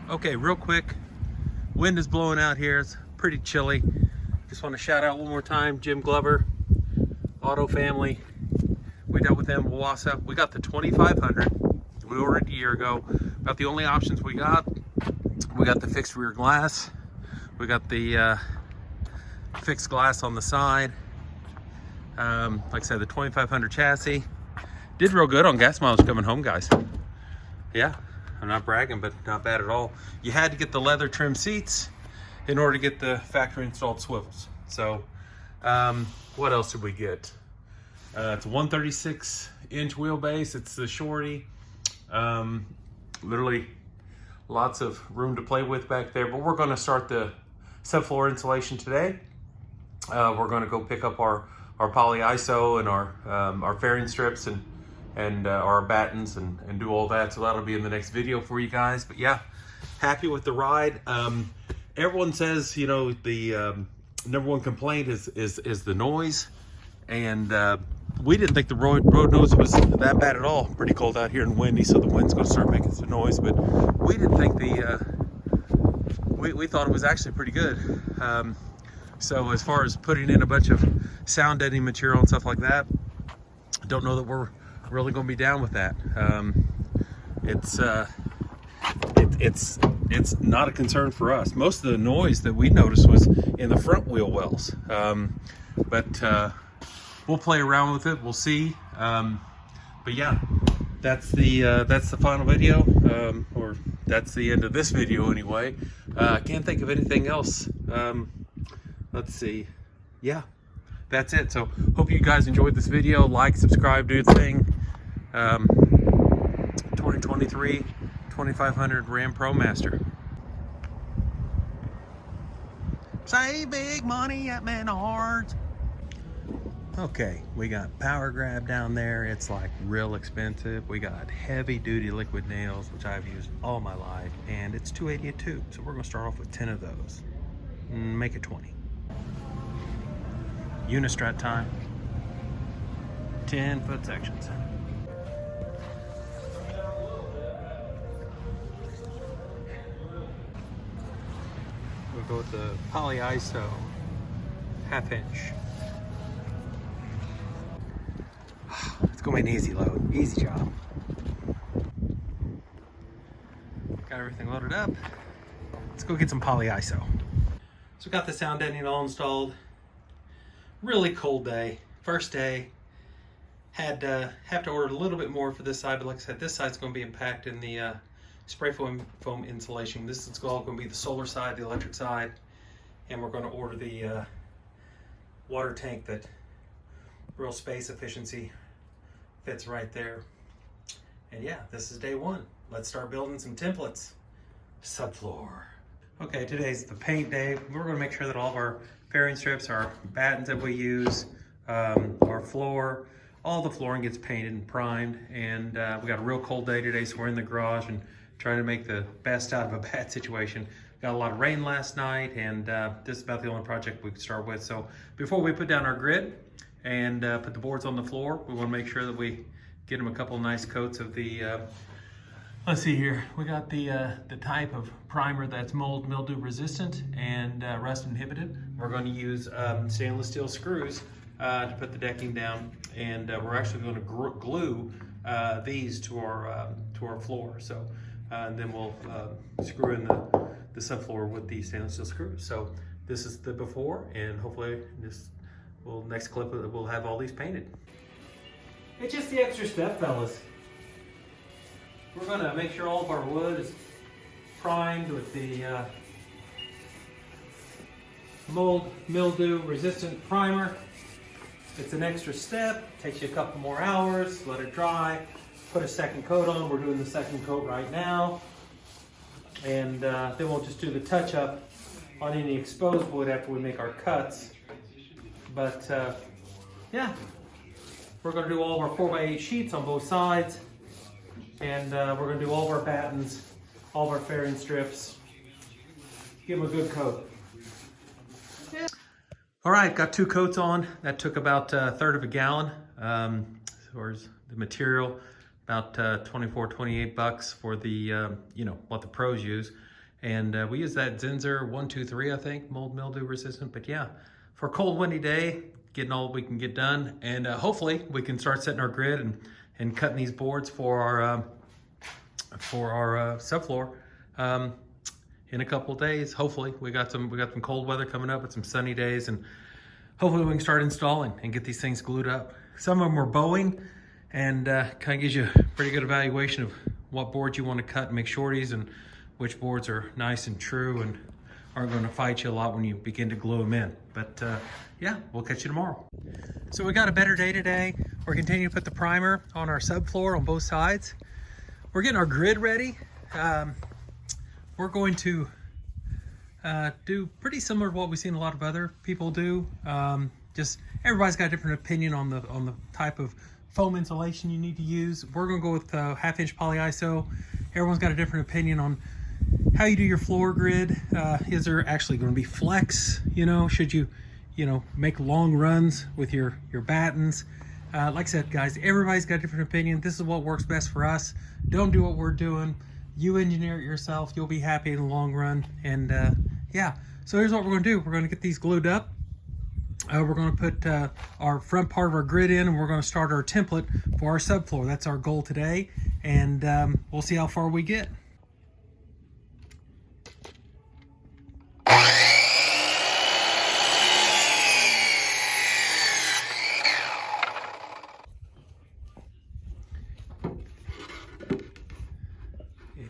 Okay, real quick, wind is blowing out here. It's pretty chilly. Just want to shout out one more time, Jim Glover, Auto Family. We dealt with them, Owassa. We got the 2500. We ordered a year ago. About the only options we got the fixed rear glass. We got the fixed glass on the side. Like I said, the 2500 chassis. Did real good on gas mileage coming home, guys. Yeah. I'm not bragging, but not bad at all. You had to get the leather trim seats in order to get the factory installed swivels. So what else did we get? It's a 136 inch wheelbase. It's the shorty. Literally lots of room to play with back there, but we're going to start the subfloor insulation today. We're going to go pick up our poly ISO and our fairing strips and our battens and do all that. So that'll be in the next video for you guys. But yeah, happy with the ride. Everyone says, you know, the number one complaint is the noise. And we didn't think the road noise was that bad at all. Pretty cold out here and windy, so the wind's gonna start making some noise. But we didn't think we thought it was actually pretty good. So as far as putting in a bunch of sound deadening material and stuff like that, I don't know that we're really going to be down with that. It's not a concern for us. Most of the noise that we noticed was in the front wheel wells, but we'll play around with it. We'll see. But yeah, that's the final video, or that's the end of this video anyway. I can't think of anything else. Let's see. Yeah, that's it. So hope you guys enjoyed this video. Like, subscribe, do the thing. 2023 2500 Ram Promaster. Save big money at Menard. Okay, we got power grab down there. It's like real expensive. We got heavy duty liquid nails, which I've used all my life, and it's $280 a tube. So we're gonna start off with 10 of those. Make it 20. Unistrat time. 10-foot sections. We'll go with the poly ISO, 1/2 inch. It's gonna be an easy load, easy job. Got everything loaded up. Let's go get some poly ISO. So we got the sound deadening all installed. Really cold day, first day. Had have to order a little bit more for this side, but like I said, this side's going to be packed in the spray foam insulation. This is all going to be the solar side, the electric side, and we're going to order the water tank that real space efficiency fits right there. And yeah, this is day one. Let's start building some templates. Subfloor. Okay, today's the paint day. We're going to make sure that all of our fairing strips, our battens that we use, our floor, all the flooring gets painted and primed. And we got a real cold day today, so we're in the garage and trying to make the best out of a bad situation. Got a lot of rain last night, and this is about the only project we could start with. So before we put down our grid and put the boards on the floor, we want to make sure that we get them a couple nice coats of the let's see here. We got the type of primer that's mold mildew resistant and rust inhibited. We're going to use stainless steel screws to put the decking down, and we're actually going to glue these to our floor. So then we'll screw in the subfloor with the stainless steel screws. So this is the before, and hopefully next clip we'll have all these painted. It's just the extra step, fellas. We're going to make sure all of our wood is primed with the mold mildew resistant primer. It's an extra step, takes you a couple more hours, let it dry, put a second coat on. We're doing the second coat right now. And then we'll just do the touch up on any exposed wood after we make our cuts. But yeah, we're going to do all of our 4x8 sheets on both sides. And we're going to do all of our battens, all of our fairing strips, give them a good coat. Yeah. All right, got 2 coats on. That took about 1/3 of a gallon. As far as the material, about 24, 28 bucks for the, you know, what the pros use. And we use that Zinsser 123, I think, mold mildew resistant. But yeah, for a cold, windy day, getting all we can get done. And hopefully we can start setting our grid and cutting these boards for our subfloor in a couple of days. Hopefully we got some cold weather coming up with some sunny days, and hopefully we can start installing and get these things glued up. Some of them are bowing, and kind of gives you a pretty good evaluation of what boards you want to cut and make shorties, and which boards are nice and true and aren't going to fight you a lot when you begin to glue them in. But yeah, we'll catch you tomorrow. So we got a better day today. We're continuing to put the primer on our subfloor on both sides. We're getting our grid ready. We're going to do pretty similar to what we've seen a lot of other people do. Just everybody's got a different opinion on the type of foam insulation you need to use. We're going to go with 1/2-inch polyiso. Everyone's got a different opinion on how you do your floor grid. Is there actually going to be flex? You know, should you make long runs with your battens? Like I said, guys, everybody's got a different opinion. This is what works best for us. Don't do what we're doing. You engineer it yourself. You'll be happy in the long run. And yeah, so here's what we're going to do. We're going to get these glued up. We're going to put our front part of our grid in, and we're going to start our template for our subfloor. That's our goal today, and we'll see how far we get.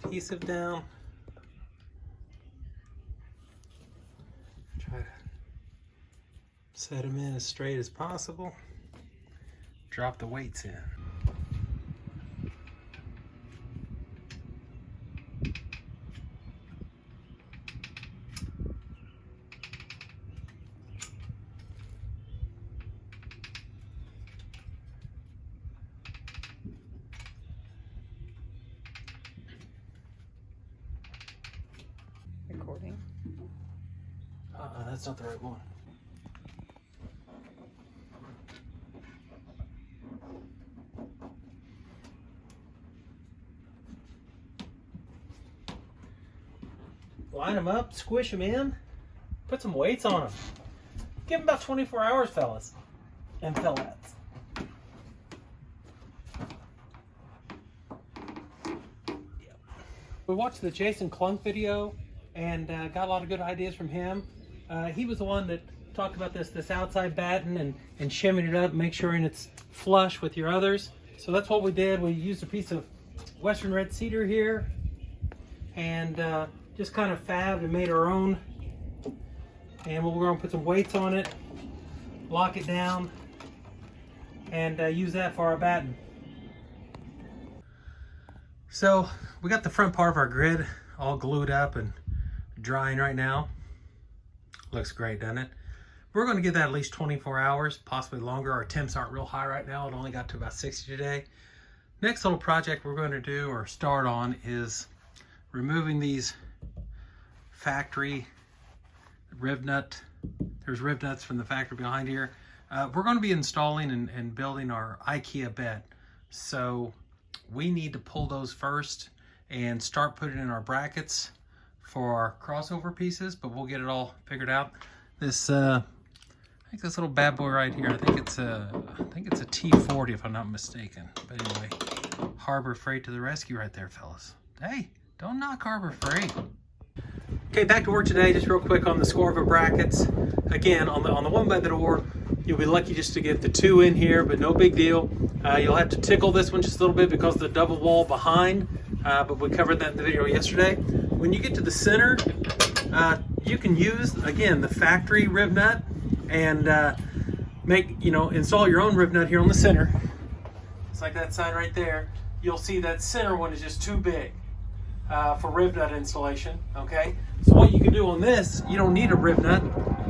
Adhesive down. Try to set them in as straight as possible. Drop the weights in. Recording. That's not the right one. Line them up, squish them in, put some weights on them. Give them about 24 hours, fellas and fellettes. We watched the Jason Klunk video and got a lot of good ideas from him. He was the one that talked about this outside batten and shimming it up, make sure it's flush with your others. So that's what we did. We used a piece of Western red cedar here and just kind of fabbed and made our own. And we're going to put some weights on it, lock it down, and use that for our batten. So we got the front part of our grid all glued up and drying right now. Looks great, doesn't it? We're going to give that at least 24 hours, possibly longer. Our temps aren't real high right now. It only got to about 60 today. Next little project we're going to do or start on is removing these factory rib nut. There's rib nuts from the factory behind here. We're going to be installing and building our IKEA bed. So we need to pull those first and start putting in our brackets for our crossover pieces, but we'll get it all figured out. This I think this little bad boy right here, I think it's a T40 if I'm not mistaken. But anyway, Harbor Freight to the rescue right there, fellas. Hey, don't knock Harbor Freight. Okay, back to work today. Just real quick on the Skorva brackets. Again, on the one by the door, you'll be lucky just to get the 2 in here, but no big deal. You'll have to tickle this one just a little bit because of the double wall behind, but we covered that in the video yesterday. When you get to the center, you can use, again, the factory rib nut and install your own rib nut here on the center. It's like that sign right there. You'll see that center one is just too big for rib nut installation, okay? So what you can do on this, you don't need a rib nut.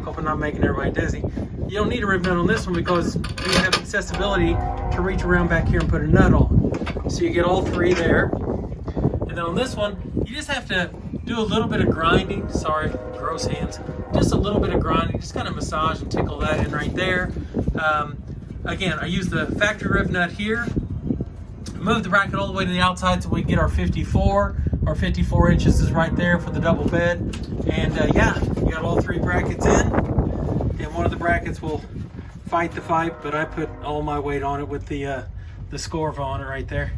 Hope I'm not making everybody dizzy. You don't need a rib nut on this one because you have accessibility to reach around back here and put a nut on. So you get all 3 there. And then on this one, you just have to do a little bit of grinding. Sorry, gross hands. Just a little bit of grinding. Just kind of massage and tickle that in right there. Again, I use the factory rib nut here Move the bracket all the way to the outside so we can get our 54. Our 54 inches is right there for the double bed. And yeah, you got all 3 brackets in. And one of the brackets will fight the fight, but I put all my weight on it with the Skorva on it right there.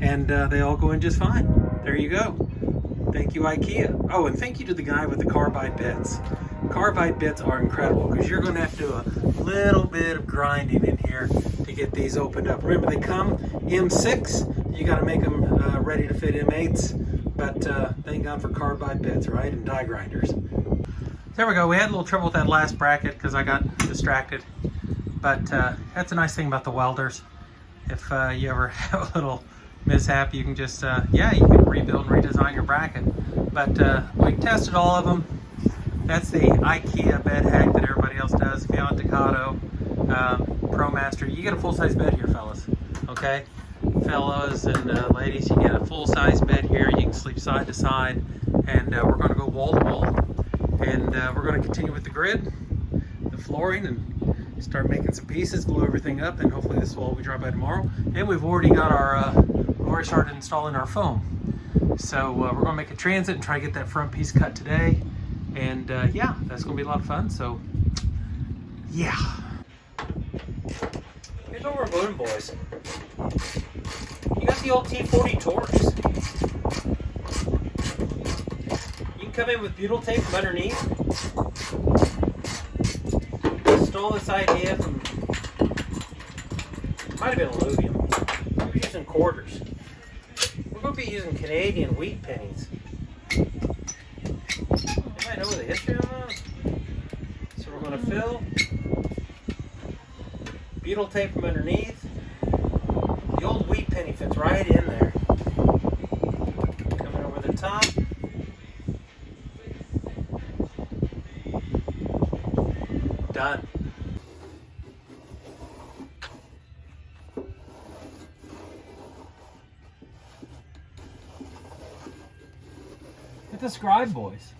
And they all go in just fine. There you go. Thank you, IKEA. Oh, and thank you to the guy with the carbide bits. Carbide bits are incredible because you're going to have to do a little bit of grinding in here to get these opened up. Remember, they come M6. You got to make them ready to fit M8s. But thank God for carbide bits, right? And die grinders. There we go. We had a little trouble with that last bracket because I got distracted. But that's a nice thing about the welders. If you ever have a little mishap, you can just, yeah, you can rebuild and redesign your bracket. But we tested all of them. That's the IKEA bed hack that everybody else does. Beyond Ducato, Promaster. You get a full-size bed here, fellas. Okay? Fellas and ladies, you get a full-size bed here. You can sleep side to side. And we're going to go wall to wall. And we're going to continue with the grid, the flooring, and start making some pieces, glue everything up, and hopefully this will all be dry by tomorrow. And we've already got our, we've already started installing our foam. So we're going to make a transit and try to get that front piece cut today. And yeah, that's going to be a lot of fun. So yeah. Here's what we're doing, boys. You got the old T40 Torx. You can come in with butyl tape from underneath. Stole this idea from, might have been alluvium. We were using quarters. We're going to be using Canadian wheat pennies. Anybody know the history on those? So we're going to fill, butyl tape from underneath. The old wheat penny fits right in there. Coming over the top. Done. Get the Scribe boys.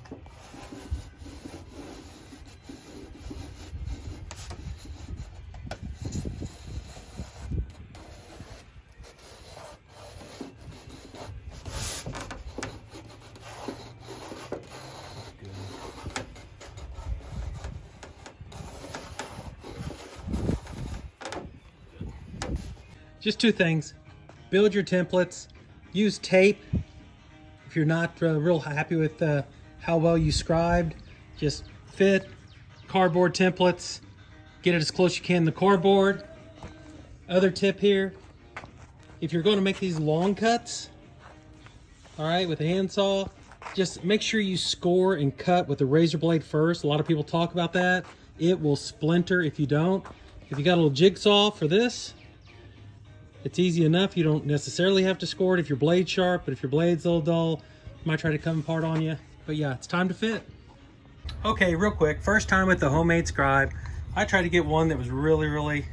Just 2 things. Build your templates. Use tape. If you're not real happy with how well you scribed, just fit cardboard templates. Get it as close as you can to the cardboard. Other tip here, if you're going to make these long cuts, all right, with a handsaw, just make sure you score and cut with a razor blade first. A lot of people talk about that. It will splinter if you don't. If you got a little jigsaw for this, it's easy enough. You don't necessarily have to score it if your blade's sharp, but if your blade's a little dull, it might try to come apart on you. But yeah, it's time to fit. Okay, real quick, first time with the homemade scribe, I tried to get one that was really, really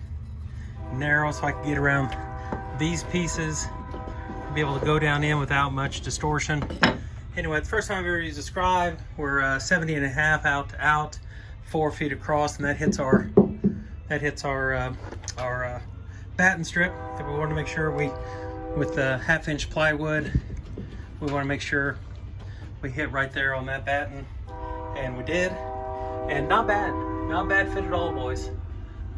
narrow so I could get around these pieces, be able to go down in without much distortion. Anyway, it's the first time I've ever used a scribe. We're 70.5 out to out, 4 feet across, and that hits our batten strip that we want to make sure with the 1/2-inch plywood, we want to make sure we hit right there on that batten, and we did, and not bad fit at all, boys.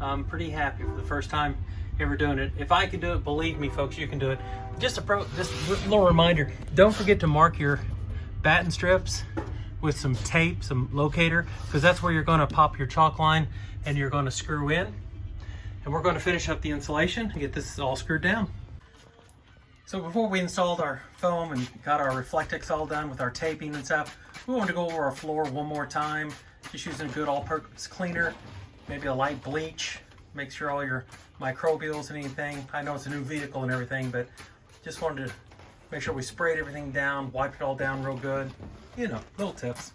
I'm pretty happy for the first time ever doing it. If I can do it, believe me, folks, you can do it. Just a little reminder: don't forget to mark your batten strips with some tape, some locator, because that's where you're going to pop your chalk line and you're going to screw in. And we're going to finish up the insulation and get this all screwed down. So before we installed our foam and got our Reflectix all done with our taping and stuff, we wanted to go over our floor one more time, just using a good all-purpose cleaner, maybe a light bleach, make sure all your microbials and anything. I know it's a new vehicle and everything, but just wanted to make sure we sprayed everything down, wiped it all down real good. You know, little tips.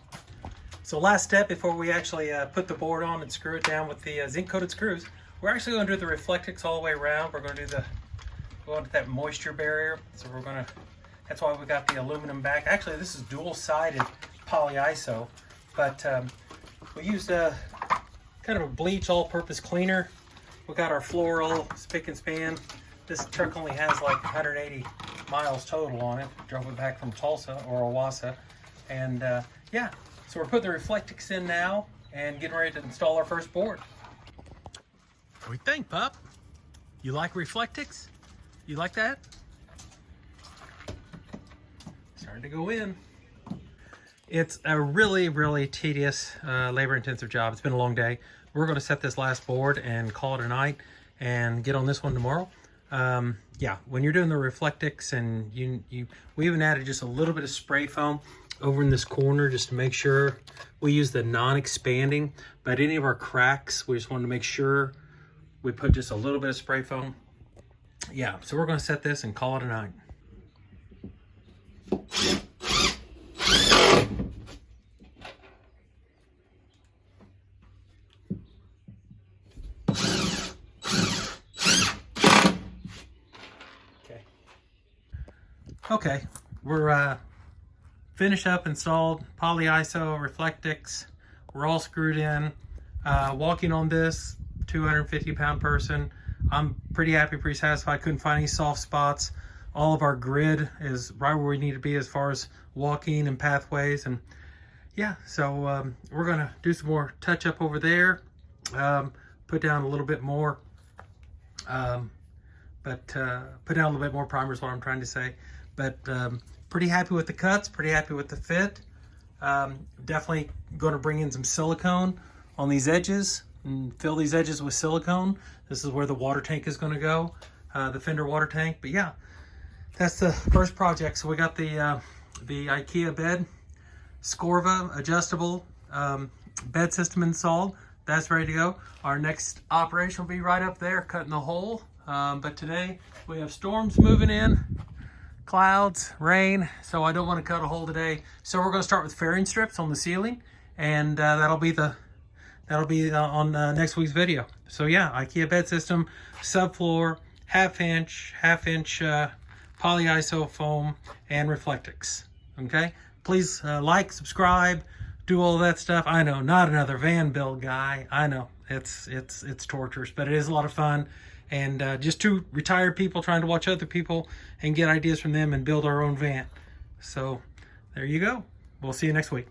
So last step before we actually put the board on and screw it down with the zinc-coated screws, we're actually going to do the Reflectix all the way around. We're going to do we want that moisture barrier. So we're going to, that's why we got the aluminum back. Actually, this is dual-sided polyiso, but we used kind of a bleach all-purpose cleaner. We got our floor all spick and span This truck only has like 180 miles total on it. Drove it back from Tulsa or Owassa. And yeah, so we're putting the Reflectix in now and getting ready to install our first board. What do you think, pup? You like Reflectix? You like that? Starting to go in. It's a really, really tedious, labor-intensive job. It's been a long day. We're going to set this last board and call it a night and get on this one tomorrow. Yeah, when you're doing the Reflectix, and we even added just a little bit of spray foam over in this corner just to make sure. We use the non-expanding, but any of our cracks, we just wanted to make sure we put just a little bit of spray foam. Yeah, so we're going to set this and call it a night. Okay, we're finished up, installed polyiso, Reflectix. We're all screwed in. Walking on this 250-pound person, I'm pretty happy, pretty satisfied. Couldn't find any soft spots. All of our grid is right where we need to be as far as walking and pathways. And yeah, so we're gonna do some more touch up over there. Put down a little bit more, put down a little bit more primer is what I'm trying to say. But pretty happy with the cuts, pretty happy with the fit. Definitely going to bring in some silicone on these edges and fill these edges with silicone. This is where the water tank is going to go, the fender water tank. But yeah, that's the first project. So we got the IKEA bed, Skorva adjustable bed system installed. That's ready to go. Our next operation will be right up there, cutting the hole. But today we have storms moving in. Clouds, rain, so I don't want to cut a hole today. So we're going to start with fairing strips on the ceiling, and that'll be on next week's video. So yeah, IKEA bed system, subfloor, half inch polyiso foam, and Reflectix. Okay, please like, subscribe, do all that stuff. I know, not another van build guy. I know it's torturous, but it is a lot of fun. And just two retired people trying to watch other people and get ideas from them and build our own van. So there you go. We'll see you next week.